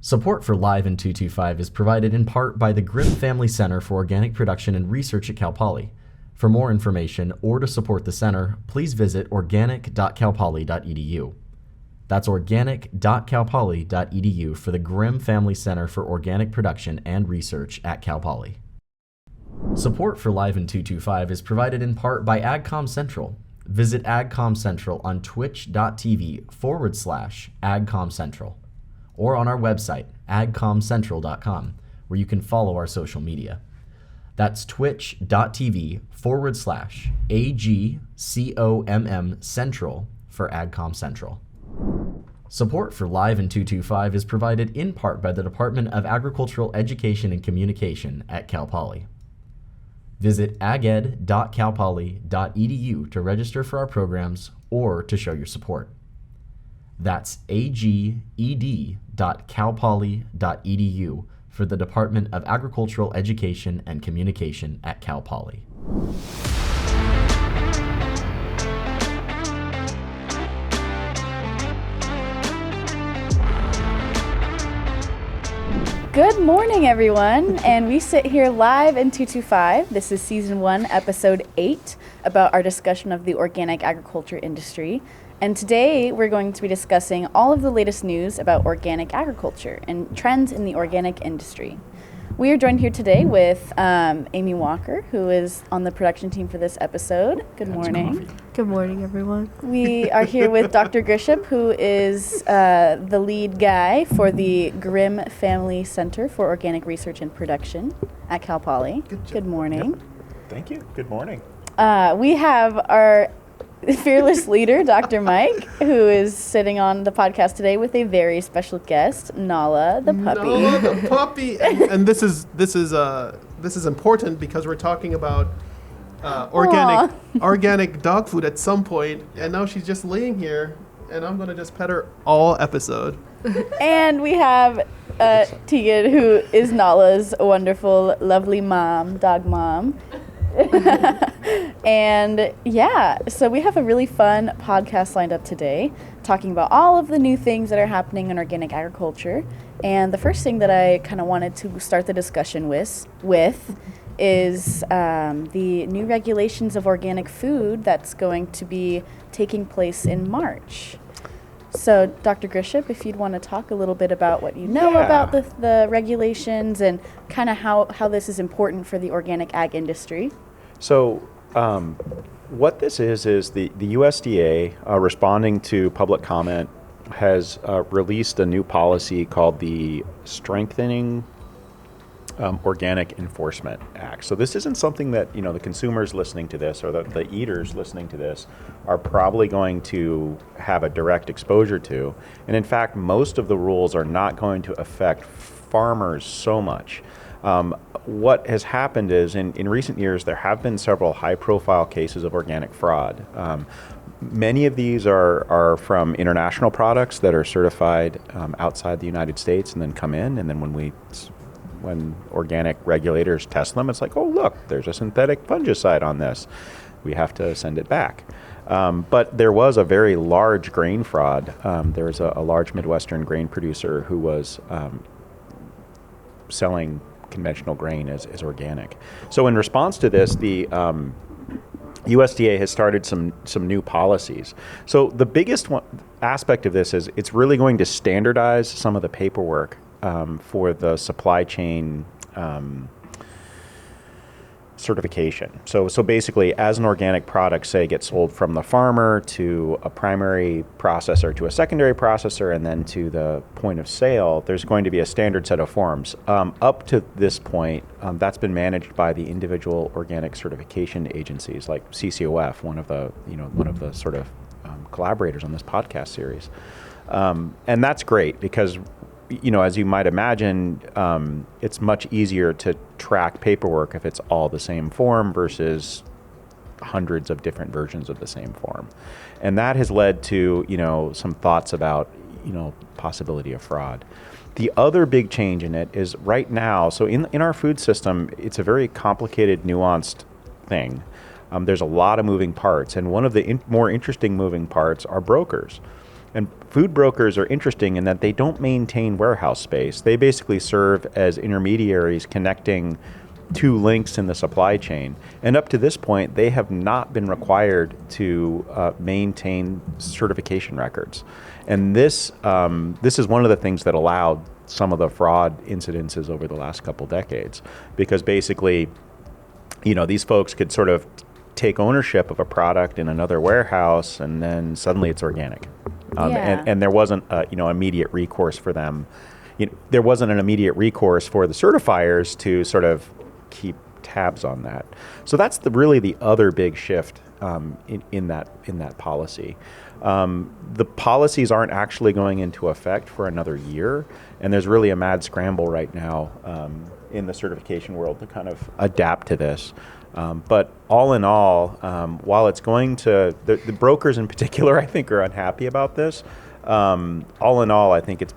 Support for Live in 225 is provided in part by the Grimm Family Center for Organic Production and Research at Cal Poly. For more information or to support the center, please visit organic.calpoly.edu. That's organic.calpoly.edu for the Grimm Family Center for Organic Production and Research at Cal Poly. Support for Live in 225 is provided in part by AgCom Central. Visit AgCom Central on twitch.tv/AgCom Central or on our website, agcomcentral.com, where you can follow our social media. That's twitch.tv/AGCOMM Central for AgCom Central. Support for Live in 225 is provided in part by the Department of Agricultural Education and Communication at Cal Poly. Visit aged.calpoly.edu to register for our programs or to show your support. That's aged.calpoly.edu for the Department of Agricultural Education and Communication at Cal Poly. Good morning, everyone, and we sit here live in 225. This is Season 1, Episode 8, about our discussion of the organic agriculture industry. And today we're going to be discussing all of the latest news about organic agriculture and trends in the organic industry. We are joined here today with Amy Walker, who is on the production team for this episode. Good morning. Good morning, everyone. We are here with Dr. Grisham, who is the lead guy for the Grimm Family Center for Organic Research and Production at Cal Poly. Good morning. Yep. Thank you. Good morning. We have our fearless leader, Dr. Mike, who is sitting on the podcast today with a very special guest, Nala the puppy. Nala the puppy, and this is important because we're talking about organic dog food at some point, and now she's just laying here, and I'm gonna just pet her all episode. And we have Tegan, who is Nala's wonderful, lovely mom, dog mom. And yeah, so we have a really fun podcast lined up today, talking about all of the new things that are happening in organic agriculture. And the first thing that I kind of wanted to start the discussion with is the new regulations of organic food that's going to be taking place in March. So, Dr. Grisham, if you'd want to talk a little bit about what you know about the regulations and kind of how this is important for the organic ag industry. So, what this is the USDA, responding to public comment, has released a new policy called the Strengthening Organic Enforcement Act. So this isn't something that, the consumers listening to this or the eaters listening to this are probably going to have a direct exposure to. And in fact, most of the rules are not going to affect farmers so much. What has happened is in recent years, there have been several high-profile cases of organic fraud. Many of these are from international products that are certified outside the United States and then come in, and then when organic regulators test them, it's like, oh, look, there's a synthetic fungicide on this. We have to send it back. But there was a very large grain fraud. There was a large Midwestern grain producer who was selling conventional grain as organic. So in response to this, the USDA has started some new policies. So the biggest aspect of this is it's really going to standardize some of the paperwork for the supply chain certification. So basically, as an organic product, say, gets sold from the farmer to a primary processor, to a secondary processor, and then to the point of sale, there's going to be a standard set of forms. Up to this point, that's been managed by the individual organic certification agencies, like CCOF, one of the sort of collaborators on this podcast series. And that's great because, as you might imagine, it's much easier to track paperwork if it's all the same form versus hundreds of different versions of the same form. And that has led to, some thoughts about, possibility of fraud. The other big change in it is right now, so in our food system, it's a very complicated, nuanced thing. There's a lot of moving parts, and one of the more interesting moving parts are brokers. And food brokers are interesting in that they don't maintain warehouse space. They basically serve as intermediaries connecting two links in the supply chain. And up to this point, they have not been required to maintain certification records. And this is one of the things that allowed some of the fraud incidences over the last couple decades, because basically, these folks could sort of take ownership of a product in another warehouse, and then suddenly it's organic. And there wasn't immediate recourse for them. There wasn't an immediate recourse for the certifiers to sort of keep tabs on that. So that's really the other big shift in that policy. The policies aren't actually going into effect for another year, and there's really a mad scramble right now in the certification world to kind of adapt to this. But all in all, while it's going to, the brokers in particular, I think, are unhappy about this. All in all, I think it's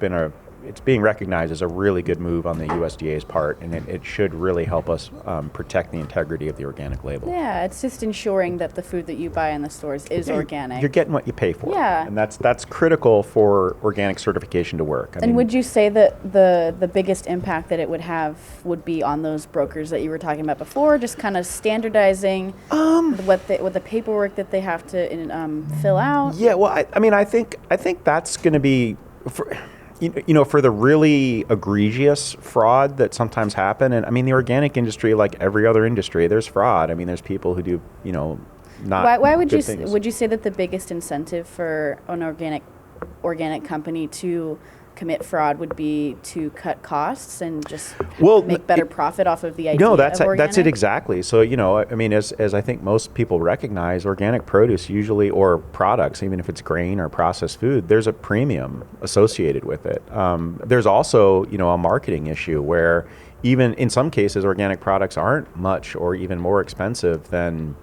being recognized as a really good move on the USDA's part, and it should really help us protect the integrity of the organic label. Yeah, it's just ensuring that the food that you buy in the stores is organic. You're getting what you pay for. Yeah. And that's critical for organic certification to work. And would you say that the biggest impact that it would have would be on those brokers that you were talking about before, just kind of standardizing what the paperwork that they have to fill out? Yeah, well, I think that's going to be for the really egregious fraud that sometimes happen. And the organic industry, like every other industry, there's fraud. There's people who do, not why would good things. Would you say that the biggest incentive for an organic company to commit fraud would be to cut costs and just make better profit off of the idea of organic? That's it exactly. So, as I think most people recognize, organic produce usually, or products, even if it's grain or processed food, there's a premium associated with it. There's also, a marketing issue where even in some cases, organic products aren't much or even more expensive than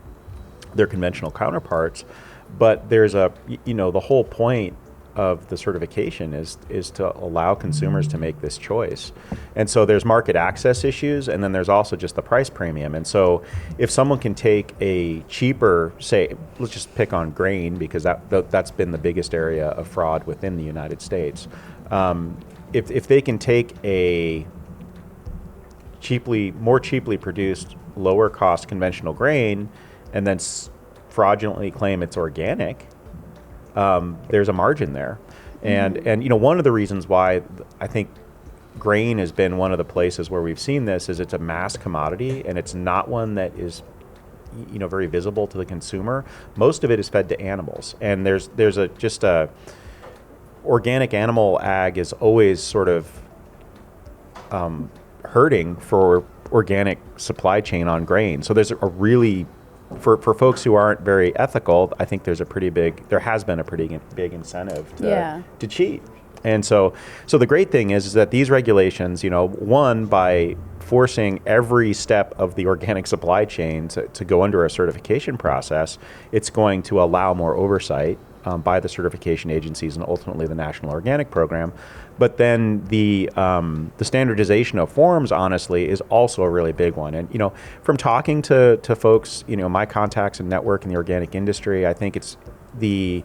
their conventional counterparts. But there's the whole point of the certification is to allow consumers to make this choice. And so there's market access issues, and then there's also just the price premium. And so if someone can take a cheaper, say, let's just pick on grain, because that's been the biggest area of fraud within the United States. If they can take a more cheaply produced, lower cost conventional grain and then fraudulently claim it's organic, there's a margin there. And one of the reasons why I think grain has been one of the places where we've seen this is it's a mass commodity, and it's not one that is very visible to the consumer. Most of it is fed to animals, and there's organic animal ag is always sort of hurting for organic supply chain on grain. So there's a really For folks who aren't very ethical, I think there has been a pretty big incentive to cheat. And so the great thing is that these regulations, one, by forcing every step of the organic supply chain to go under a certification process, it's going to allow more oversight by the certification agencies and ultimately the National Organic Program. But then the standardization of forms, honestly, is also a really big one. And from talking to folks, my contacts and network in the organic industry, I think it's the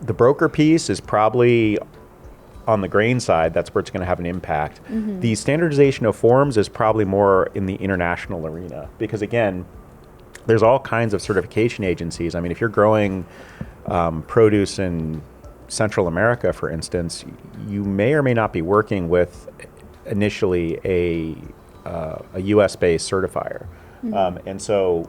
broker piece is probably on the grain side. That's where it's going to have an impact. Mm-hmm. The standardization of forms is probably more in the international arena, because again, there's all kinds of certification agencies. If you're growing produce in Central America, for instance, you may or may not be working with initially a U.S.-based certifier. Mm-hmm. And so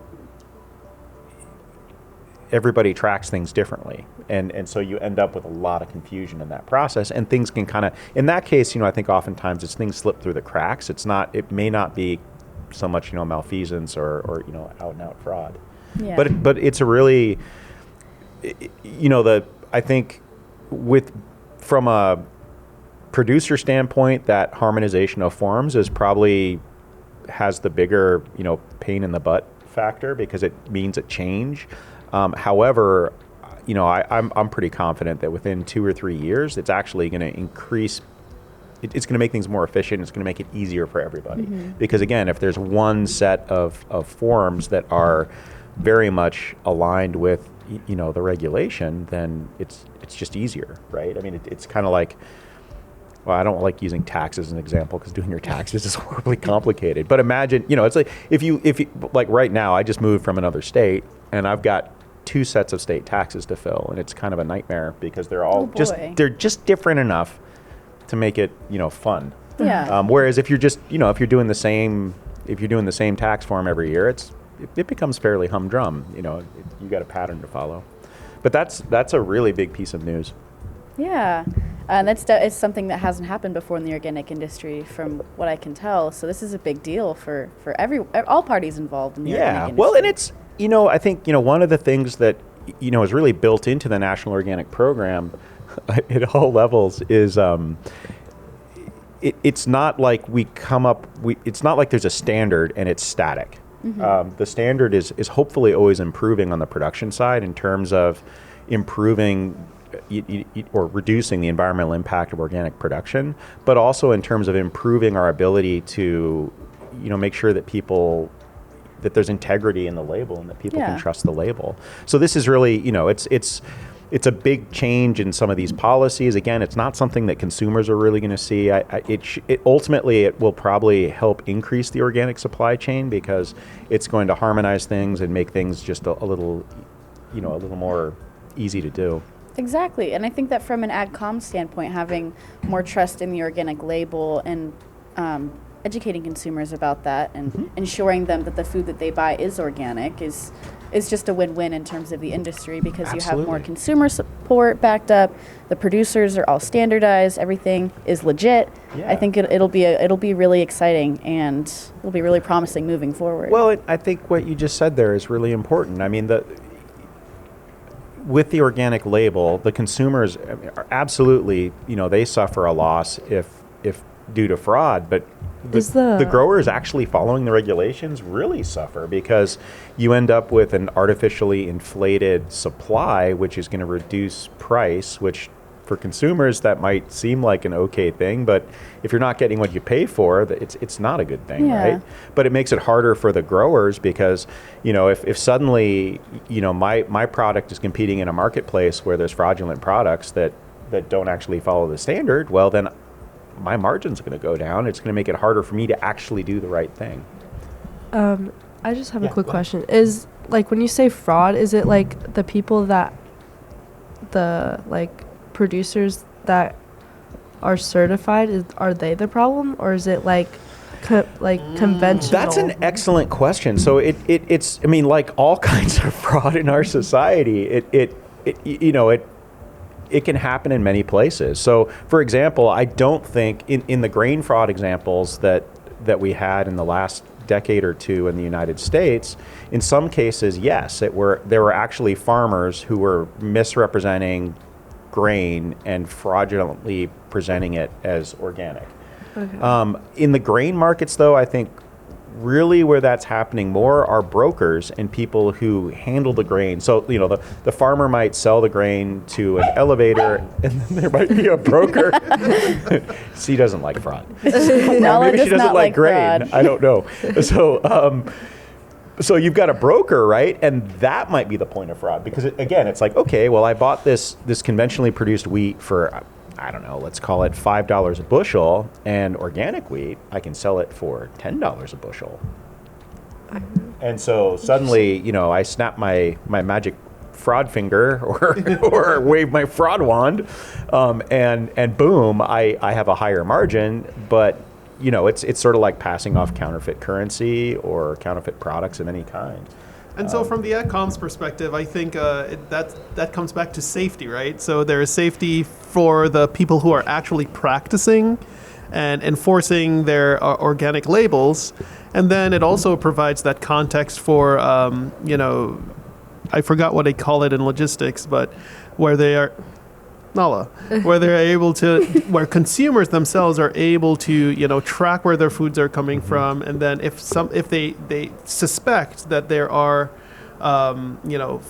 everybody tracks things differently. And so you end up with a lot of confusion in that process, and things can kind of, in that case, I think oftentimes things slip through the cracks. It may not be so much, malfeasance or out and out fraud. Yeah. But it's a really, I think from a producer standpoint, that harmonization of forms has the bigger, pain in the butt factor, because it means a change. However, I'm pretty confident that within 2 or 3 years, it's actually going to increase. It's going to make things more efficient. It's going to make it easier for everybody. Mm-hmm. Because again, if there's one set of forms that are very much aligned with the regulation, then it's just easier, right? I mean, it's kind of like, well, I don't like using tax as an example because doing your taxes is horribly complicated. But imagine, it's like if you like right now, I just moved from another state and I've got 2 sets of state taxes to fill, and it's kind of a nightmare because they're all they're just different enough to make it fun. Yeah. Whereas if you're just if you're doing the same tax form every year, it becomes fairly humdrum. You got a pattern to follow. But that's a really big piece of news. Yeah, and it's something that hasn't happened before in the organic industry, from what I can tell. So this is a big deal for all parties involved in the organic industry. Well, and it's I think one of the things that is really built into the National Organic Program at all levels is it's not like it's not like there's a standard and it's static. Mm-hmm. The standard is hopefully always improving on the production side in terms of improving or reducing the environmental impact of organic production, but also in terms of improving our ability to, make sure that that there's integrity in the label and that people can trust the label. So this is really, it's a big change in some of these policies. Again, it's not something that consumers are really going to see. Ultimately, it will probably help increase the organic supply chain because it's going to harmonize things and make things just a little more easy to do. Exactly, and I think that from an AgCom standpoint, having more trust in the organic label and educating consumers about that and ensuring them that the food that they buy is organic is just a win-win in terms of the industry, because you have more consumer support backed up. The producers are all standardized. Everything is legit. Yeah. I think it'll be really exciting, and it'll be really promising moving forward. Well, I think what you just said there is really important. I mean, with the organic label, the consumers are absolutely, they suffer a loss if due to fraud, but the growers actually following the regulations really suffer because you end up with an artificially inflated supply, which is going to reduce price, which for consumers that might seem like an okay thing, but if you're not getting what you pay for, it's not a good thing, right? But it makes it harder for the growers because, if suddenly, my product is competing in a marketplace where there's fraudulent products that don't actually follow the standard, well, then my margin's going to go down. It's going to make it harder for me to actually do the right thing. I just have a quick question. Is, like, when you say fraud, is it like the people that producers that are certified, are they the problem, or is it like conventional? That's an excellent question. So it's like all kinds of fraud in our society, it can happen in many places. So, for example, I don't think in the grain fraud examples that we had in the last decade or two in the United States, in some cases, yes, there were actually farmers who were misrepresenting grain and fraudulently presenting it as organic. Okay. In the grain markets, though, I think really where that's happening more are brokers and people who handle the grain. So, the farmer might sell the grain to an elevator, and then there might be a broker. She doesn't like fraud. Maybe she doesn't like grain. Fraud. I don't know. So you've got a broker, right? And that might be the point of fraud because, again, it's like, okay, well, I bought this conventionally produced wheat for, I don't know, let's call it $5 a bushel, and organic wheat, I can sell it for $10 a bushel. And so suddenly, I snap my magic fraud finger or wave my fraud wand, and boom, I have a higher margin, but it's sort of like passing off counterfeit currency or counterfeit products of any kind. And so from the AgCom's perspective, I think that comes back to safety, right? So there is safety for the people who are actually practicing and enforcing their organic labels. And then it also provides that context for, I forgot what they call it in logistics, but where they are... where they're able to, where consumers themselves are able to, track where their foods are coming from, and then if they suspect that there are,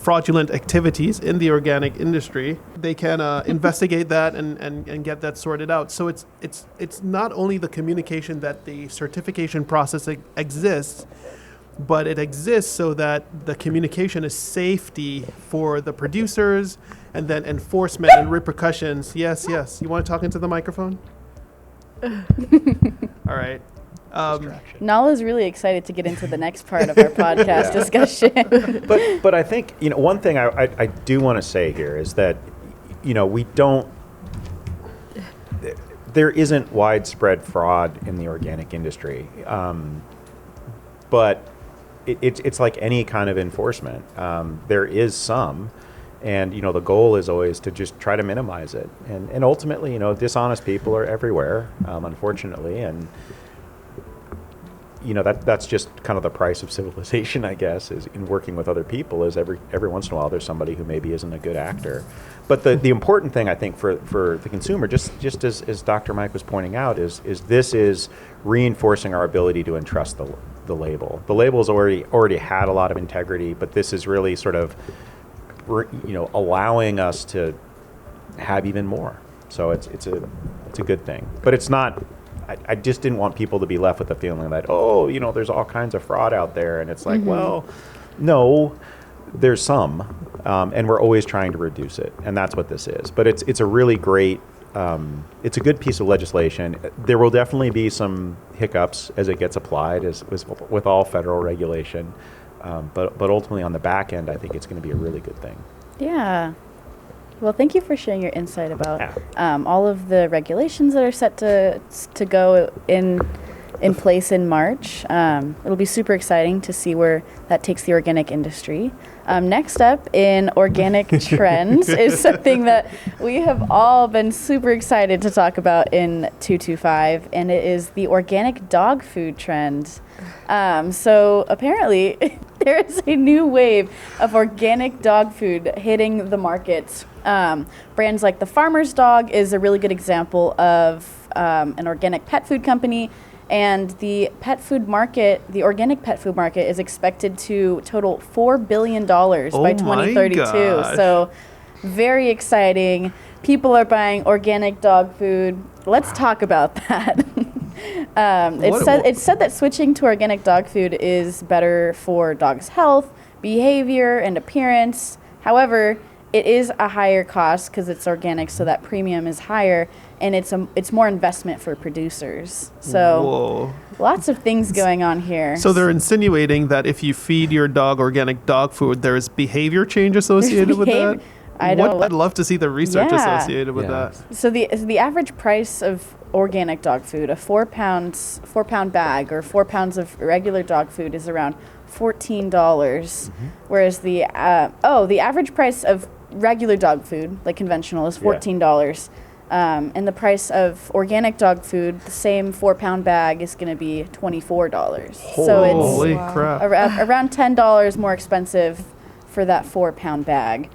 fraudulent activities in the organic industry, they can investigate that and get that sorted out. So it's not only the communication that the certification process exists, but it exists so that the communication is safety for the producers, and then enforcement and repercussions. Yes, yes. You want to talk into the microphone? All right. Distraction. Nala's really excited to get into the next part of our podcast discussion. But I think, one thing I do want to say here is that, we don't, there isn't widespread fraud in the organic industry. But it's like any kind of enforcement. There is some, and the goal is always to just try to minimize it. And ultimately, dishonest people are everywhere, unfortunately, and that's just kind of the price of civilization, I guess, is in working with other people. Is every once in a while there's somebody who maybe isn't a good actor. But the important thing, I think, for the consumer, just as Dr. Mike was pointing out, is this is reinforcing our ability to entrust the label. The label has already had a lot of integrity, but this is really sort of allowing us to have even more. So it's a good thing. But it's not. I just didn't want people to be left with the feeling that, there's all kinds of fraud out there. And it's like, well, no, there's some. And we're always trying to reduce it. And that's what this is. But it's a really great, it's a good piece of legislation. There will definitely be some hiccups as it gets applied, as with all federal regulation. But ultimately on the back end, I think it's going to be a really good thing. Yeah. Well, thank you for sharing your insight about all of the regulations that are set to go in place in March. It'll be super exciting to see where that takes the organic industry. Next up in organic trends is something that we have all been super excited to talk about in 225, and it is the organic dog food trend. So apparently there is a new wave of organic dog food hitting the markets. Brands like the Farmer's Dog is a really good example of an organic pet food company, and the organic pet food market is expected to total $4 billion by 2032. Gosh. So very exciting. People are buying organic dog food. Let's talk about that. It's said that switching to organic dog food is better for dogs' health, behavior, and appearance. However, it is a higher cost because it's organic, so that premium is higher, and it's more investment for producers. So lots of things going on here. So they're insinuating that if you feed your dog organic dog food, there is behavior change associated with that? I'd love to see the research associated with that. So the average price of organic dog food, a 4 pound bag or 4 pounds of regular dog food is around $14, whereas the average price of regular dog food, like conventional, is $14. And the price of organic dog food, the same 4 pound bag, is going to be $24. So Holy it's crap. around $10 more expensive for that 4 pound bag.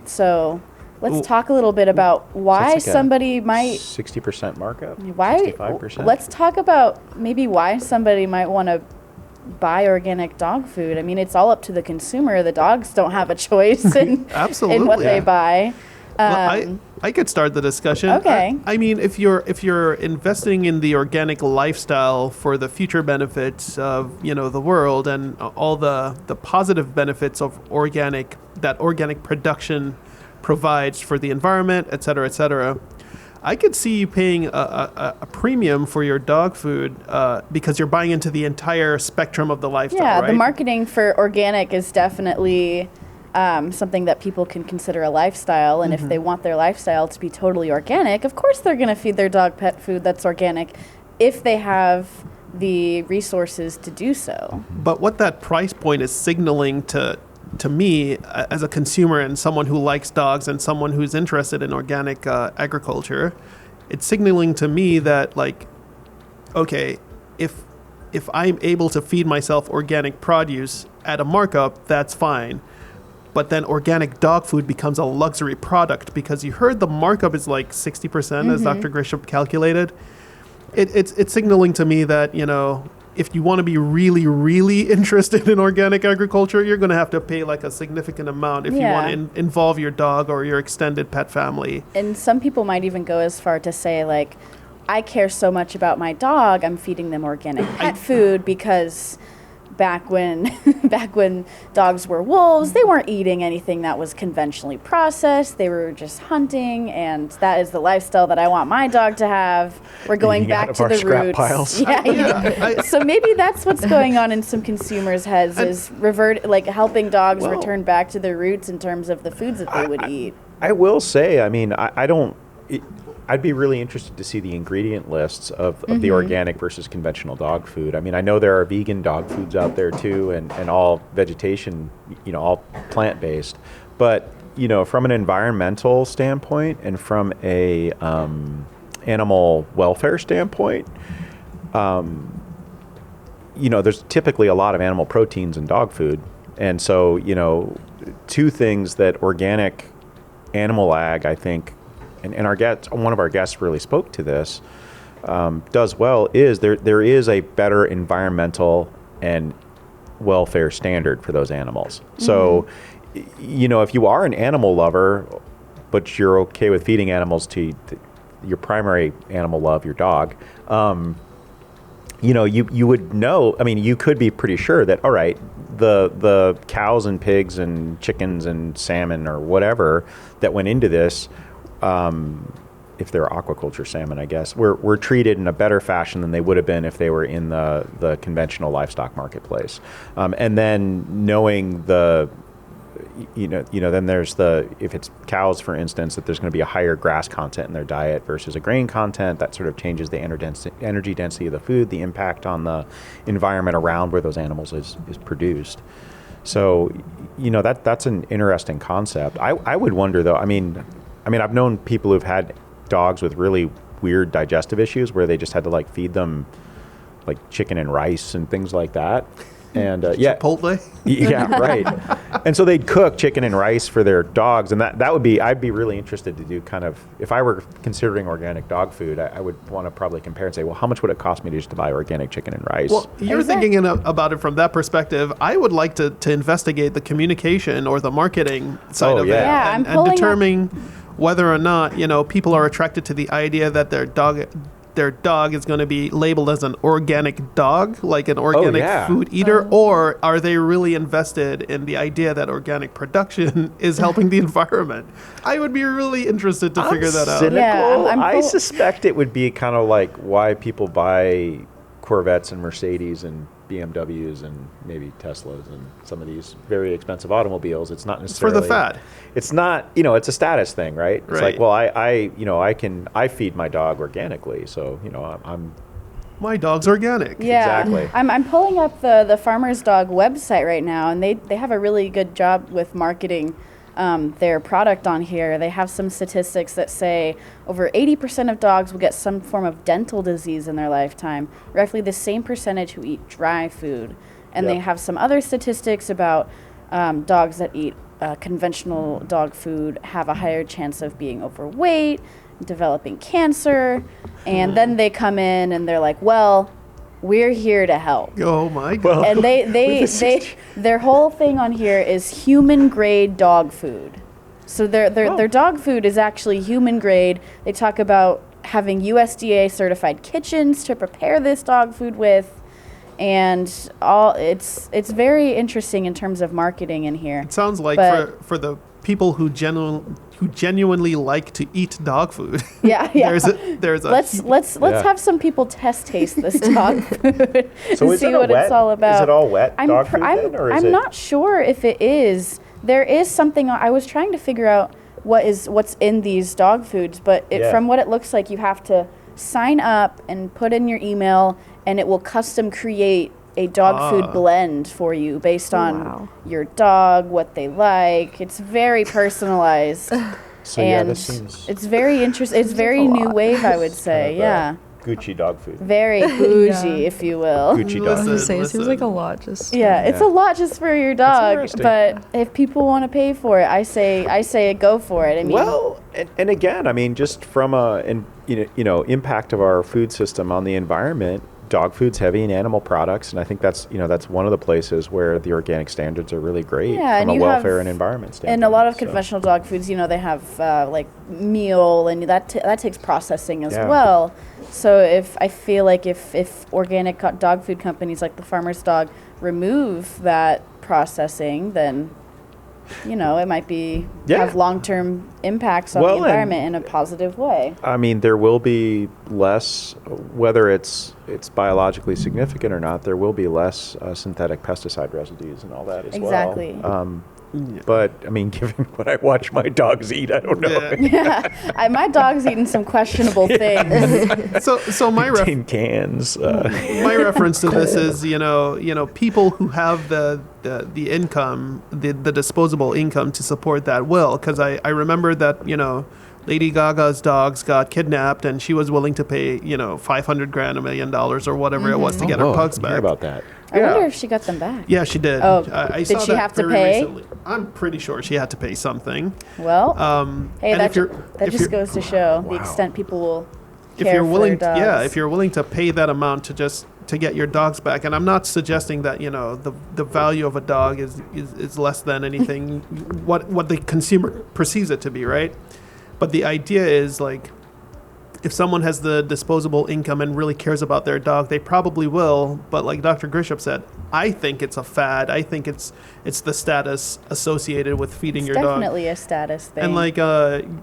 So let's talk a little bit about why somebody might 60% markup. 65%. Let's talk about maybe why somebody might want to buy organic dog food. I mean, it's all up to the consumer. The dogs don't have a choice in what they buy. Well, I could start the discussion. Okay. I mean, if you're investing in the organic lifestyle for the future benefits of the world and all the positive benefits of organic production provides for the environment, et cetera, I could see you paying a premium for your dog food because you're buying into the entire spectrum of the lifestyle. Yeah, right? The marketing for organic is definitely something that people can consider a lifestyle, and if they want their lifestyle to be totally organic, of course they're going to feed their dog pet food that's organic if they have the resources to do so. But what that price point is signaling to me as a consumer and someone who likes dogs and someone who's interested in organic agriculture, it's signaling to me that, like, okay, if I'm able to feed myself organic produce at a markup, that's fine. But then organic dog food becomes a luxury product because you heard the markup is like 60%, as Dr. Grisham calculated. It's signaling to me that, if you want to be really, really interested in organic agriculture, you're going to have to pay like a significant amount if you want to involve your dog or your extended pet family. And some people might even go as far to say, like, I care so much about my dog, I'm feeding them organic pet food because back when back when dogs were wolves, they weren't eating anything that was conventionally processed. They were just hunting, and that is the lifestyle that I want my dog to have. We're going Eating out back of to our the scrap roots. piles. Yeah. So maybe that's what's going on in some consumers' heads, is helping dogs return back to their roots in terms of the foods that they would eat. I will say, I mean, I don't. I'd be really interested to see the ingredient lists of the organic versus conventional dog food. I mean, I know there are vegan dog foods out there too, and all vegetation, all plant-based. But, from an environmental standpoint and from a animal welfare standpoint, there's typically a lot of animal proteins in dog food. And so, two things that organic animal ag, I think, and one of our guests really spoke to this, does well, is there is a better environmental and welfare standard for those animals. So, if you are an animal lover, but you're okay with feeding animals to your primary animal love, your dog, you would know, I mean, you could be pretty sure that, all right, the cows and pigs and chickens and salmon or whatever that went into this, if they're aquaculture salmon, I guess, were treated in a better fashion than they would have been if they were in the conventional livestock marketplace. And then knowing then there's if it's cows, for instance, that there's going to be a higher grass content in their diet versus a grain content, that sort of changes the energy density of the food, the impact on the environment around where those animals is produced. So, that's an interesting concept. I would wonder, though, I mean, I've known people who've had dogs with really weird digestive issues where they just had to feed them chicken and rice and things like that. And Chipotle? Yeah, right. And so they'd cook chicken and rice for their dogs, and I'd be really interested to do kind of, if I were considering organic dog food, I would want to probably compare and say, well, how much would it cost me to just to buy organic chicken and rice? Well, you're thinking about it from that perspective. I would like to investigate the communication or the marketing side of it, and determine whether or not people are attracted to the idea that their dog is going to be labeled as an organic dog, like an organic food eater, or are they really invested in the idea that organic production is helping the environment? I would be really interested to figure that out. Cynical. Yeah, I suspect it would be kind of like why people buy Corvettes and Mercedes and BMWs and maybe Teslas and some of these very expensive automobiles. It's not necessarily for the fad. It's not, it's a status thing, right? It's like, well, I feed my dog organically, so I'm. My dog's organic. Yeah, exactly. I'm pulling up the Farmer's Dog website right now, and they have a really good job with marketing their product on here. They have some statistics that say over 80% of dogs will get some form of dental disease in their lifetime, roughly the same percentage who eat dry food. And they have some other statistics about dogs that eat conventional dog food have a higher chance of being overweight, developing cancer, and then they come in and they're like, well, we're here to help. Oh my God. And their whole thing on here is human grade dog food. So their dog food is actually human grade. They talk about having USDA certified kitchens to prepare this dog food with, and it's very interesting in terms of marketing in here. It sounds like for the people who genuinely like to eat dog food. Yeah. There's a let's have some people taste this dog food So and see what it's all about. Is it all wet dog food then, or is I'm it? not sure if it is. There is something I was trying to figure out what's in these dog foods, but from what it looks like, you have to sign up and put in your email, and it will custom create a dog food blend for you based on your dog, what they like. It's very personalized. So and this seems it's very interesting. It's very new wave, I would say. Yeah. Gucci dog food. Very bougie, if you will. Gucci dog food. It seems like a lot. Just It's a lot just for your dog, but if people want to pay for it, I say go for it. I mean, well, and again, I mean, just from a impact of our food system on the environment, dog food's heavy in animal products, and I think that's one of the places where the organic standards are really great from a welfare and environment standpoint. And a lot of conventional dog foods, they have like meal, and that takes processing as well. So I feel like if organic dog food companies like the Farmer's Dog remove that processing, then it might have long-term impacts on the environment in a positive way. I mean, there will be less, whether it's biologically significant or not, there will be less synthetic pesticide residues and all that as well. Exactly. But, I mean, given what I watch my dogs eat, I don't know. Yeah, my dog's eating some questionable things. So my tin cans. my reference to this is, people who have the income, the disposable income to support that will. Because I remember that, Lady Gaga's dogs got kidnapped, and she was willing to pay, $500,000, $1 million, or whatever it was to get her pugs back. Hear about that. I wonder if she got them back. Yeah, she did. Oh, I did saw she that have to very pay? recently. I'm pretty sure she had to pay something. Well, hey, and that just goes to show the extent people will care for their dogs. If you're willing to pay that amount to get your dogs back, and I'm not suggesting that the value of a dog is less than anything what the consumer perceives it to be, right? But the idea is, like, if someone has the disposable income and really cares about their dog, they probably will. But like Dr. Grisham said, I think it's a fad. I think it's the status associated with feeding your dog. Definitely a status thing. And like,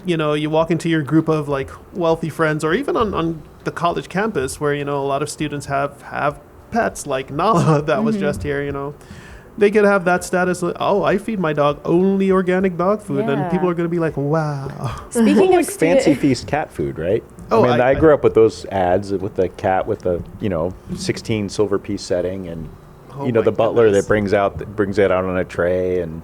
you walk into your group of like wealthy friends, or even on the college campus where, a lot of students have pets, like Nala that was just here, they could have that status. I feed my dog only organic dog food, and people are going to be like, wow. Speaking of Fancy Feast cat food, right? Oh, I grew up with those ads with the cat with the 16 silver piece setting, and the butler that brings it out on a tray, and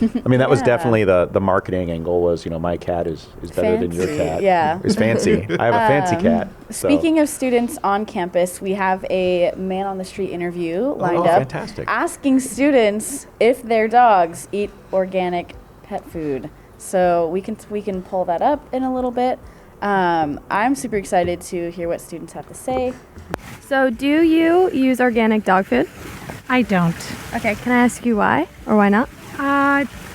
I mean that was definitely the marketing angle was my cat is better than your cat. Yeah, it's fancy. I have a fancy cat. So. Speaking of students on campus, we have a man on the street interview lined up, fantastic. Asking students if their dogs eat organic pet food. So we can pull that up in a little bit. I'm super excited to hear what students have to say. So do you use organic dog food? I don't. Okay, can I ask you why or why not?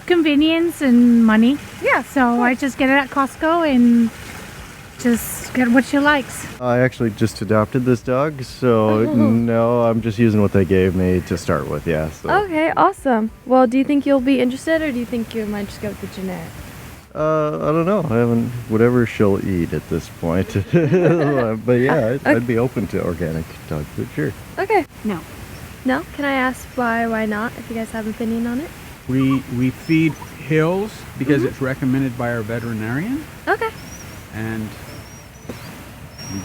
Convenience and money. Yeah, so I just get it at Costco and just get what she likes. I actually just adopted this dog, so no, I'm just using what they gave me to start with, yeah. So. Okay, awesome. Well, do you think you'll be interested, or do you think you might just go with the generic? I don't know. I haven't, whatever she'll eat at this point. But yeah, I'd be open to organic dog food, sure. Okay. No. No? Can I ask why not, if you guys have an opinion on it? We feed Hills because it's recommended by our veterinarian, Okay. and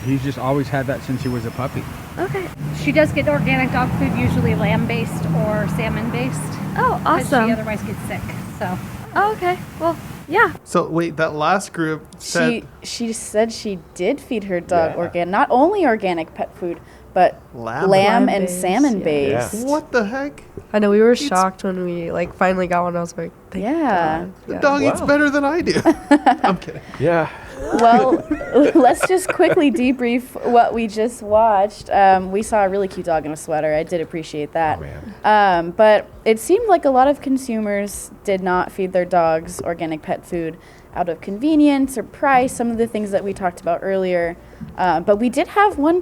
he's just always had that since he was a puppy. Okay. She does get organic dog food, usually lamb-based or salmon-based. Oh, Because awesome. she otherwise gets sick, so. Oh, okay. Well, yeah. So wait, that last group said She said she did feed her dog not only organic pet food, but lamb and Lamb-based, salmon yeah. based. what the heck? I know we were shocked when we finally got one. I was like, thank Yeah. God. The dog eats better than I do. I'm kidding. Yeah. Well, let's just quickly debrief what we just watched. We saw a really cute dog in a sweater. I did appreciate that. Oh, man. But it seemed like a lot of consumers did not feed their dogs organic pet food out of convenience or price, some of the things that we talked about earlier. But we did have one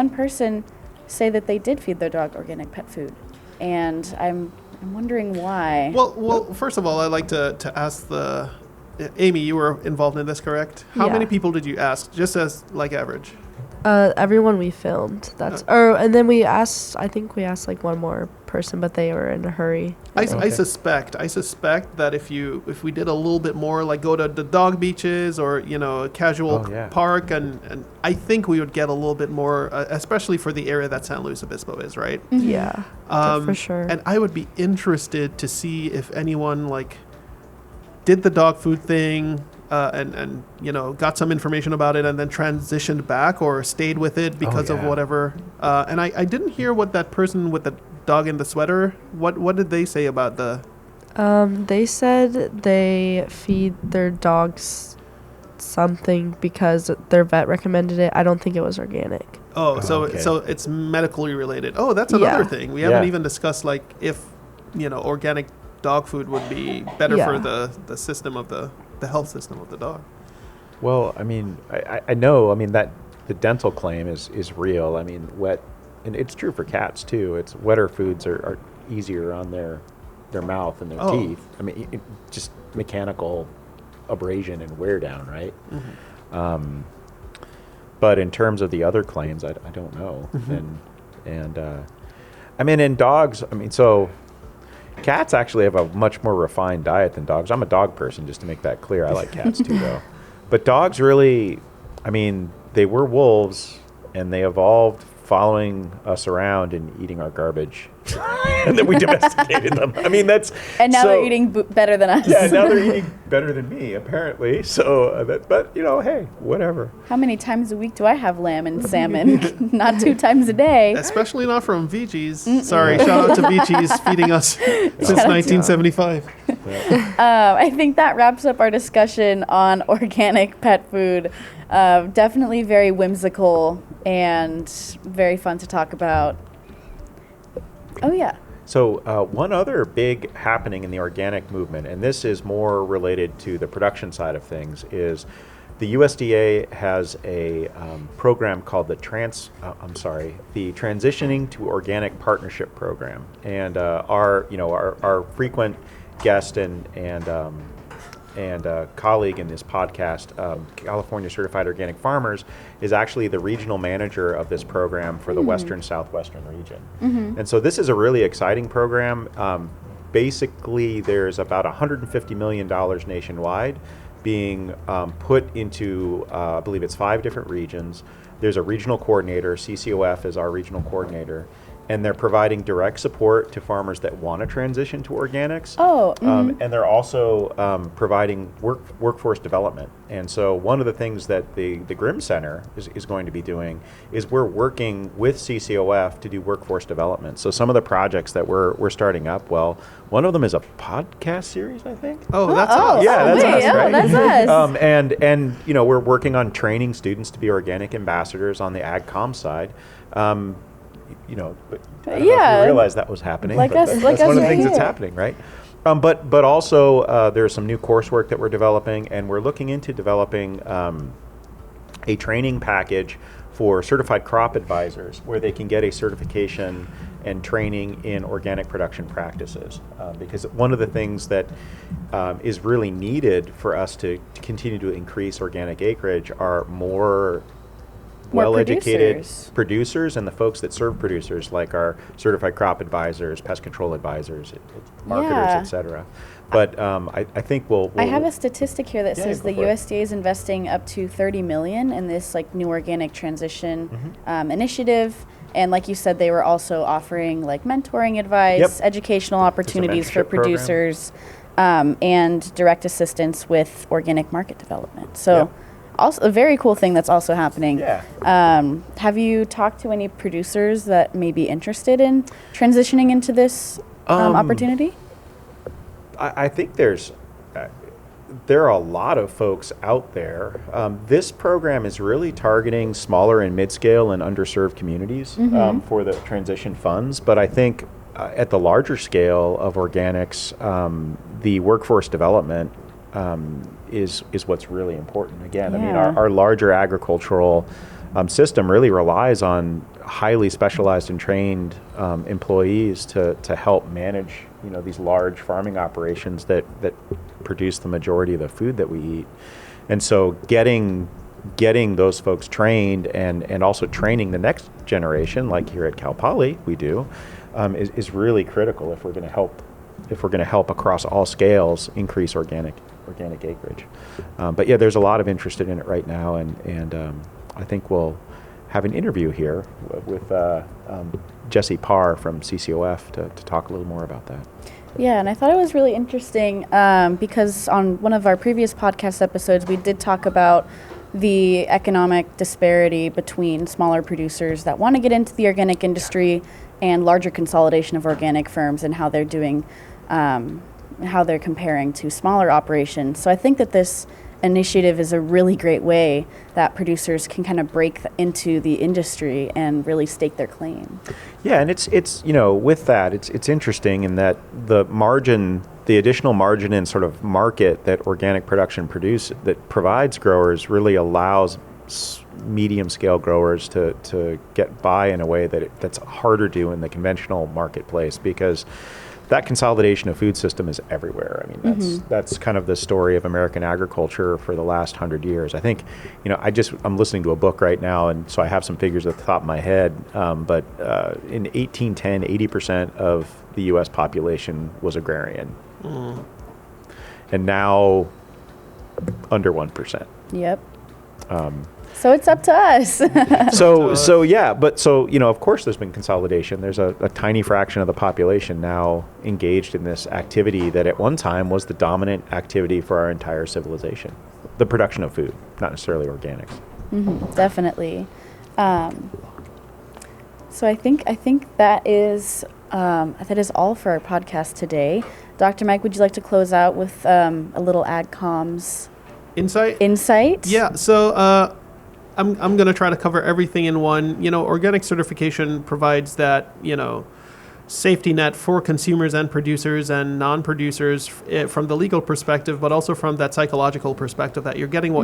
person say that they did feed their dog organic pet food. And I'm wondering why. Well, first of all, I'd like to ask Amy, you were involved in this, correct? How Yeah. many people did you ask, just as like average? Everyone we filmed. And then I think we asked like one more person, but they were in a hurry. I suspect that if we did a little bit more, like go to the dog beaches or a casual park, and I think we would get a little bit more, especially for the area that San Luis Obispo is, right? Yeah, for sure. And I would be interested to see if anyone like did the dog food thing. And got some information about it and then transitioned back or stayed with it because of whatever. And I didn't hear what that person with the dog in the sweater, what did they say about the... They said they feed their dogs something because their vet recommended it. I don't think it was organic. Oh, so okay. so it's medically related. Oh, that's another Yeah. thing. We haven't Yeah. even discussed like if organic dog food would be better Yeah. for the system of the health system of the dog. Well, I mean, I know. I mean that the dental claim is real. I mean, wet, and it's true for cats too. It's wetter foods are easier on their mouth and their Oh. teeth. I mean, just mechanical abrasion and wear down, right? But in terms of the other claims, I don't know. And I mean, in dogs, I mean, so cats actually have a much more refined diet than dogs. I'm a dog person, just to make that clear. I like cats too, though. But dogs really, I mean, they were wolves, and they evolved following us around and eating our garbage. And then we domesticated them. I mean, that's... And now so- they're eating better than us. Yeah, now they're eating better than me, apparently. So, but, hey, whatever. How many times a week do I have lamb and salmon? Not 2 times a day. Especially not from VG's. Sorry, shout out to VG's feeding us since 1975. I think that wraps up our discussion on organic pet food. Definitely very whimsical and very fun to talk about. Oh, yeah. So one other big happening in the organic movement, and this is more related to the production side of things, is the USDA has a program called the Transitioning to Organic Partnership Program, and our frequent guest and colleague in this podcast, California Certified Organic Farmers, is actually the regional manager of this program for the Western Southwestern region. And so this is a really exciting program. Basically, there's about $150 million nationwide being put into, I believe it's 5 different regions. There's a regional coordinator, CCOF is our regional coordinator, and they're providing direct support to farmers that want to transition to organics. And they're also providing workforce development. And so one of the things that the Grimm Center is going to be doing is we're working with CCOF to do workforce development. So some of the projects that we're starting up, well, one of them is a podcast series, I think. Oh, that's us. Yeah, that's us, yeah, right? that's us. And we're working on training students to be organic ambassadors on the AgCom side. But I don't know if you realize that was happening. Like but us- that's like one us of the right things that's here. happening, right? But also there's some new coursework that we're developing, and we're looking into developing a training package for certified crop advisors, where they can get a certification and training in organic production practices. Because one of the things that is really needed for us to continue to increase organic acreage are more well-educated producers and the folks that serve producers, like our certified crop advisors, pest control advisors, marketers, Yeah. et cetera. But I think we'll I have a statistic here that says go the for it. USDA is investing up to $30 million in this new organic transition initiative. And like you said, they were also offering mentoring advice, educational opportunities for mentorship program. producers, and direct assistance with organic market development. So also a very cool thing that's also happening. Have you talked to any producers that may be interested in transitioning into this opportunity? I think there are a lot of folks out there. This program is really targeting smaller and mid-scale and underserved communities for the transition funds. But I think at the larger scale of organics, the workforce development is what's really important. Again, I mean, our larger agricultural system really relies on highly specialized and trained employees to help manage these large farming operations that produce the majority of the food that we eat. And so getting those folks trained and also training the next generation, like here at Cal Poly we do, is really critical if we're going to help across all scales increase organic acreage. But yeah, there's a lot of interest in it right now, and I think we'll have an interview here with Jesse Parr from CCOF to talk a little more about that. Yeah, and I thought it was really interesting because on one of our previous podcast episodes, we did talk about the economic disparity between smaller producers that want to get into the organic industry and larger consolidation of organic firms and how they're doing, how they're comparing to smaller operations. So I think that this initiative is a really great way that producers can kind of break into the industry and really stake their claim. Yeah, and it's with that, it's interesting in that the additional margin and sort of market that organic production that provides growers really allows medium scale growers to get by in a way that's harder to do in the conventional marketplace, because that consolidation of food system is everywhere. I mean, that's kind of the story of American agriculture for the last 100 years. I think, I'm listening to a book right now, and so I have some figures at the top of my head. But in 1810, 80% of the U.S. population was agrarian, and now under 1%. Yep. So it's up to us. Of course there's been consolidation. There's a tiny fraction of the population now engaged in this activity that at one time was the dominant activity for our entire civilization. The production of food, not necessarily organics. Definitely. So I think that is all for our podcast today. Dr. Mike, would you like to close out with a little AgComms insight? Yeah. So I'm going to try to cover everything in one. Organic certification provides that, safety net for consumers and producers and non-producers from the legal perspective, but also from that psychological perspective that you're getting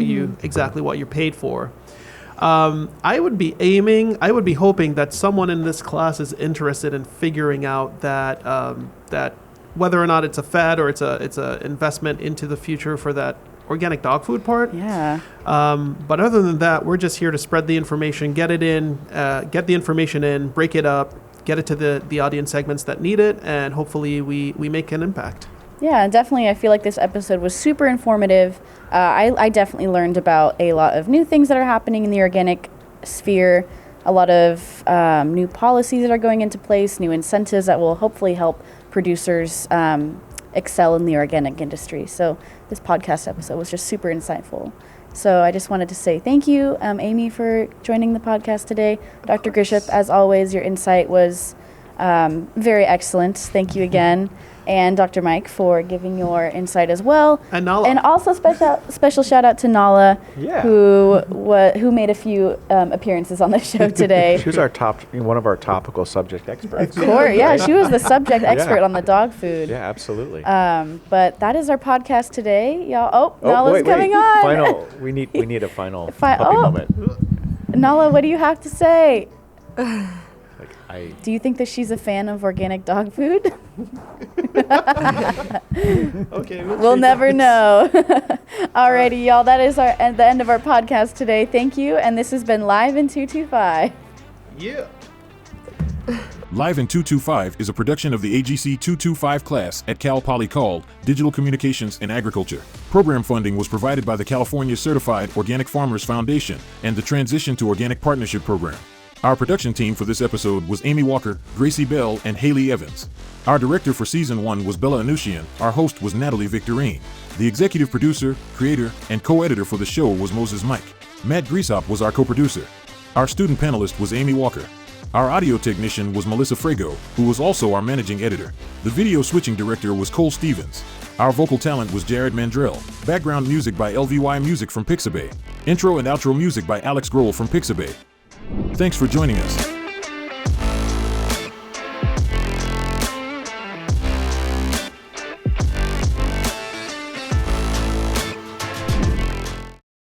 exactly what you're paid for. I would be hoping that someone in this class is interested in figuring out that whether or not it's a fad or it's a investment into the future for that organic dog food part. Yeah. But other than that, we're just here to spread the information, get the information in, break it up, get it to the audience segments that need it, and hopefully we make an impact. Yeah, definitely. I feel like this episode was super informative. I definitely learned about a lot of new things that are happening in the organic sphere, a lot of new policies that are going into place, new incentives that will hopefully help producers excel in the organic industry. So this podcast episode was just super insightful. So I just wanted to say thank you, Amy, for joining the podcast today. Dr. Grisham, as always, your insight was very excellent. Thank you again. And Dr. Mike for giving your insight as well. And Nala. And also special shout out to Nala, who made a few appearances on the show today. She was one of our topical subject experts. Of course, yeah, she was the subject expert on the dog food. Yeah, absolutely. But that is our podcast today, y'all. Nala's coming on. We need a final puppy moment. Nala, what do you have to say? Do you think that she's a fan of organic dog food? Okay, we'll never know. Alrighty, y'all. That is the end of our podcast today. Thank you, and this has been Live in 225. Yeah. Live in 225 is a production of the AGC 225 class at Cal Poly called Digital Communications in Agriculture. Program funding was provided by the California Certified Organic Farmers Foundation and the Transition to Organic Partnership Program. Our production team for this episode was Amy Walker, Gracie Bell, and Haley Evans. Our director for Season 1 was Bella Anushian. Our host was Natalie Victorine. The executive producer, creator, and co-editor for the show was Moses Mike. Matt Griesop was our co-producer. Our student panelist was Amy Walker. Our audio technician was Melissa Frago, who was also our managing editor. The video switching director was Cole Stevens. Our vocal talent was Jared Mandrell. Background music by LVY Music from Pixabay. Intro and outro music by Alex Grohl from Pixabay. Thanks for joining us.